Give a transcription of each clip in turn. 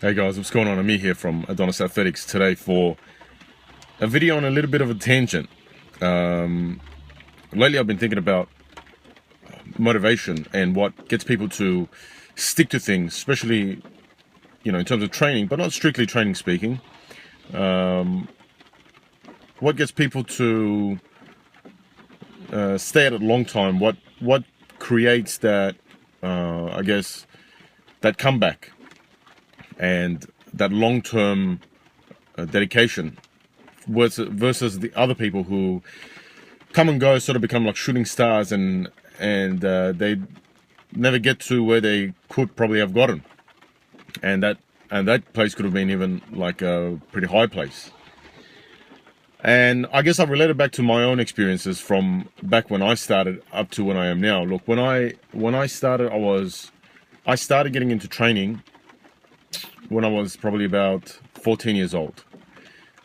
Hey guys, what's going on? I'm here from Adonis Athletics today for a video on a little bit of a tangent. Lately I've been thinking about motivation and what gets people to stick to things, especially, in terms of training, but not strictly training speaking. What gets people to stay at it a long time? What creates that, that comeback and that long-term dedication versus the other people who come and go, sort of become like shooting stars, and they never get to where they could probably have gotten, and that place could have been even like a pretty high place. And I guess I related back to my own experiences from back when I started up to when I am now. Look, when I started, I started getting into training when I was probably about 14 years old.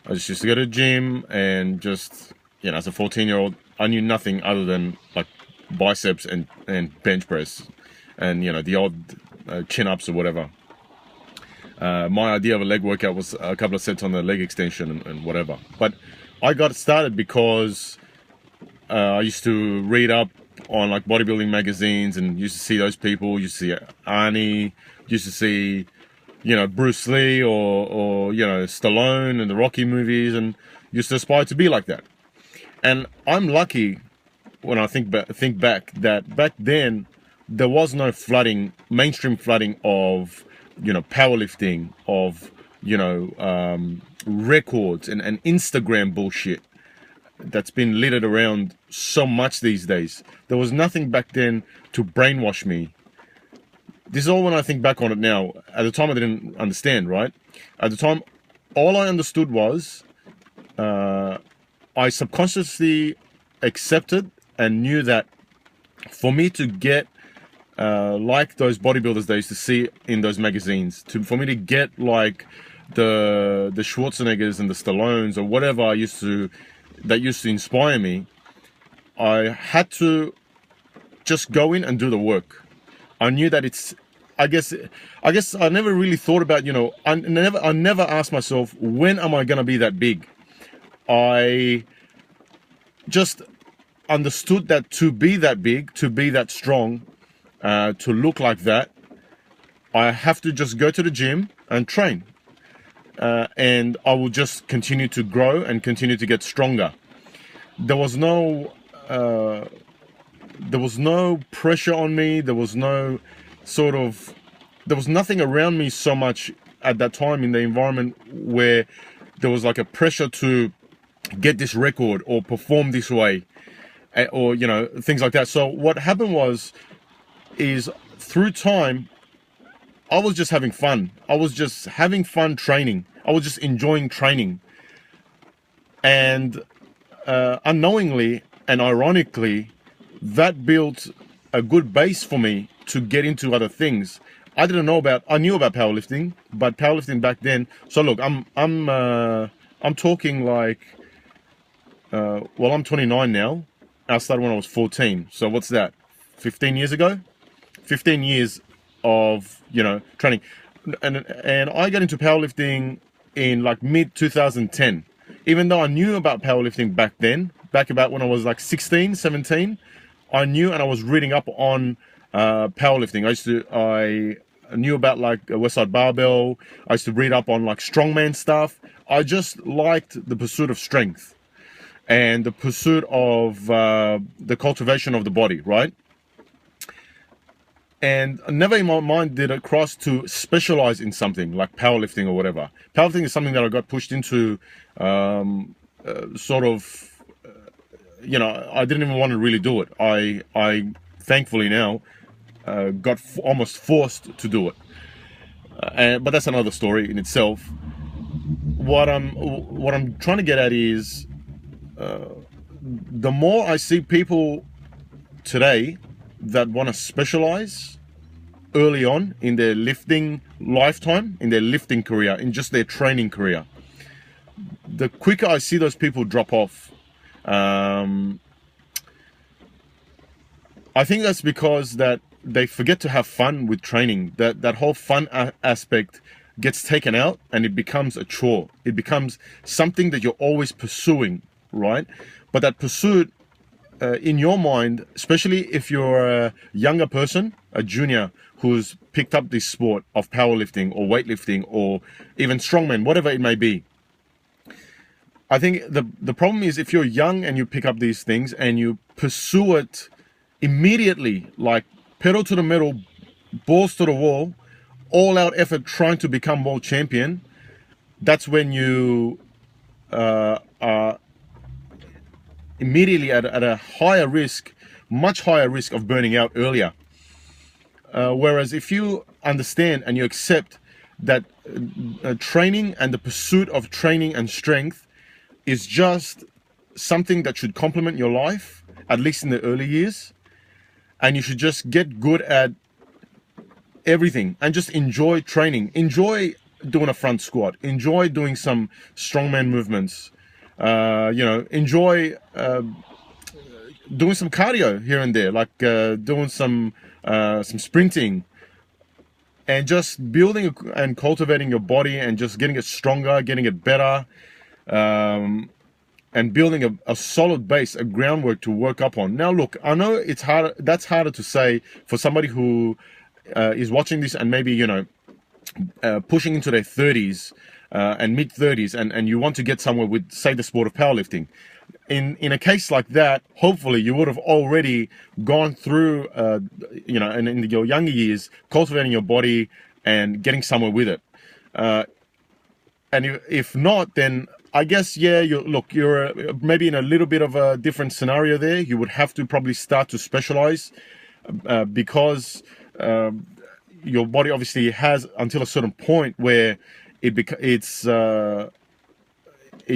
I just used to go to the gym and just, as a 14-year-old, I knew nothing other than like biceps and bench press and, the odd chin-ups or whatever. My idea of a leg workout was a couple of sets on the leg extension and whatever. But I got started because I used to read up on like bodybuilding magazines and used to see those people, used to see Arnie, used to see Bruce Lee or Stallone in the Rocky movies, and used to aspire to be like that. And I'm lucky when I think back that back then there was no mainstream flooding of powerlifting, of records and Instagram bullshit that's been littered around so much these days. There was nothing back then to brainwash me. This is all when I think back on it now. At the time, I didn't understand, right? At the time, all I understood was I subconsciously accepted and knew that for me to get like those bodybuilders they used to see in those magazines, for me to get like the Schwarzeneggers and the Stallones or whatever that used to inspire me, I had to just go in and do the work. I knew that I guess I never really thought about, I never asked myself, when am I going to be that big? I just understood that to be that big, to be that strong, to look like that, I have to just go to the gym and train. And I will just continue to grow and continue to get stronger. There was no pressure on me. There was nothing around me so much at that time in the environment where there was like a pressure to get this record or perform this way, or things like that. So what happened is through time, I was just having fun. I was just having fun training. I was just enjoying training. And unknowingly and ironically, that built a good base for me to get into other things. I knew about powerlifting, but powerlifting back then. So look, I'm talking like, I'm 29 now. I started when I was 14. So what's that? 15 years ago? 15 years of, training. And I got into powerlifting in like mid 2010. Even though I knew about powerlifting back then, back about when I was like 16, 17, I knew, and I was reading up on powerlifting. I knew about like Westside Barbell. I used to read up on like strongman stuff. I just liked the pursuit of strength and the pursuit of the cultivation of the body, right? And never in my mind did it cross to specialize in something like powerlifting or whatever. Powerlifting is something that I got pushed into I didn't even want to really do it. I thankfully now got almost forced to do it. But that's another story in itself. What I'm trying to get at is the more I see people today that want to specialize early on in their lifting lifetime, in their lifting career, in just their training career, the quicker I see those people drop off. I think that's because that they forget to have fun with training. That whole fun aspect gets taken out and it becomes a chore. It becomes something that you're always pursuing, right? But that pursuit, in your mind, especially if you're a younger person, a junior who's picked up this sport of powerlifting or weightlifting or even strongman, whatever it may be. I think the problem is if you're young and you pick up these things and you pursue it immediately, like pedal to the metal, balls to the wall, all out effort trying to become world champion, that's when you are immediately at a higher risk, much higher risk of burning out earlier. Whereas if you understand and you accept that training and the pursuit of training and strength is just something that should complement your life, at least in the early years, and you should just get good at everything and just enjoy training, enjoy doing a front squat, enjoy doing some strongman movements, enjoy doing some cardio here and there, like doing some sprinting, and just building and cultivating your body and just getting it stronger, getting it better, and building a solid base, a groundwork to work up on. Now, look, I know it's hard. That's harder to say for somebody who is watching this and maybe, pushing into their 30s and mid 30s, and you want to get somewhere with, say, the sport of powerlifting. In a case like that, hopefully you would have already gone through, and in your younger years, cultivating your body and getting somewhere with it. And if not, then I guess, yeah, you're maybe in a little bit of a different scenario there. You would have to probably start to specialize because your body obviously has until a certain point where it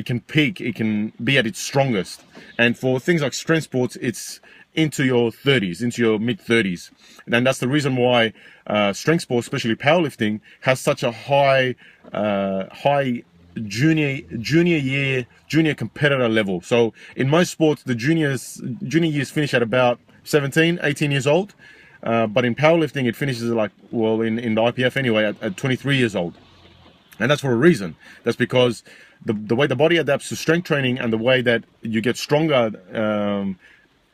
can peak, it can be at its strongest. And for things like strength sports, it's into your 30s, into your mid 30s. And that's the reason why strength sports, especially powerlifting, has such a high junior competitor level. So in most sports, the junior years finish at about 17, 18 years old. But in powerlifting, it finishes in the IPF anyway, at 23 years old. And that's for a reason. That's because the way the body adapts to strength training and the way that you get stronger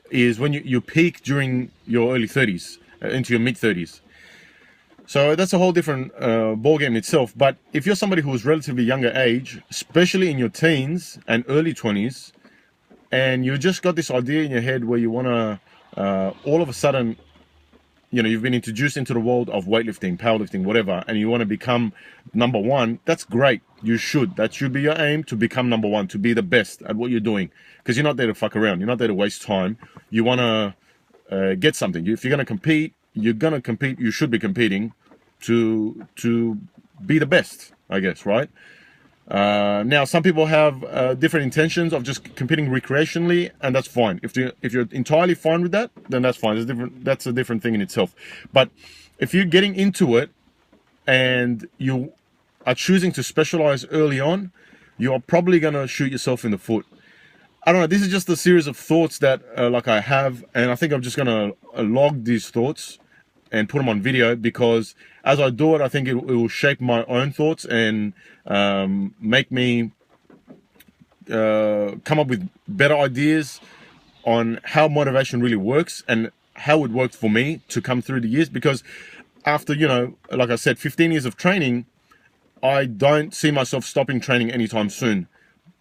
is when you peak during your early 30s, into your mid 30s. So that's a whole different ballgame itself. But if you're somebody who is relatively younger age, especially in your teens and early 20s, and you just got this idea in your head where you want to all of a sudden, you've been introduced into the world of weightlifting, powerlifting, whatever, and you want to become number one, that's great. You should. That should be your aim, to become number one, to be the best at what you're doing. Because you're not there to fuck around. You're not there to waste time. You want to get something. If you're going to compete, you're going to compete. You should be competing to be the best, I guess, right? Now, some people have different intentions of just competing recreationally, and that's fine. If you're entirely fine with that, then that's fine. That's a different thing in itself. But if you're getting into it and you are choosing to specialize early on, you are probably going to shoot yourself in the foot. I don't know. This is just a series of thoughts that I have, and I think I'm just going to log these thoughts and put them on video, because as I do it, I think it will shape my own thoughts and make me come up with better ideas on how motivation really works and how it worked for me to come through the years. Because after, like I said, 15 years of training, I don't see myself stopping training anytime soon.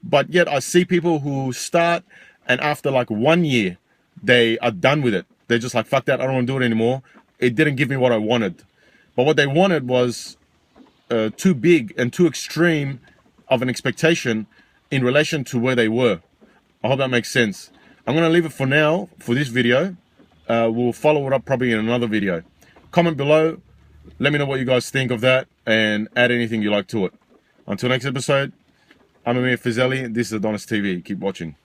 But yet I see people who start, and after like 1 year, they are done with it. They're just like, fuck that, I don't want to do it anymore. It didn't give me what I wanted. But what they wanted was too big and too extreme of an expectation in relation to where they were. I hope that makes sense. I'm going to leave it for now for this video. We'll follow it up probably in another video. Comment below. Let me know what you guys think of that and add anything you like to it. Until next episode, I'm Amir Fazeli. This is Adonis TV. Keep watching.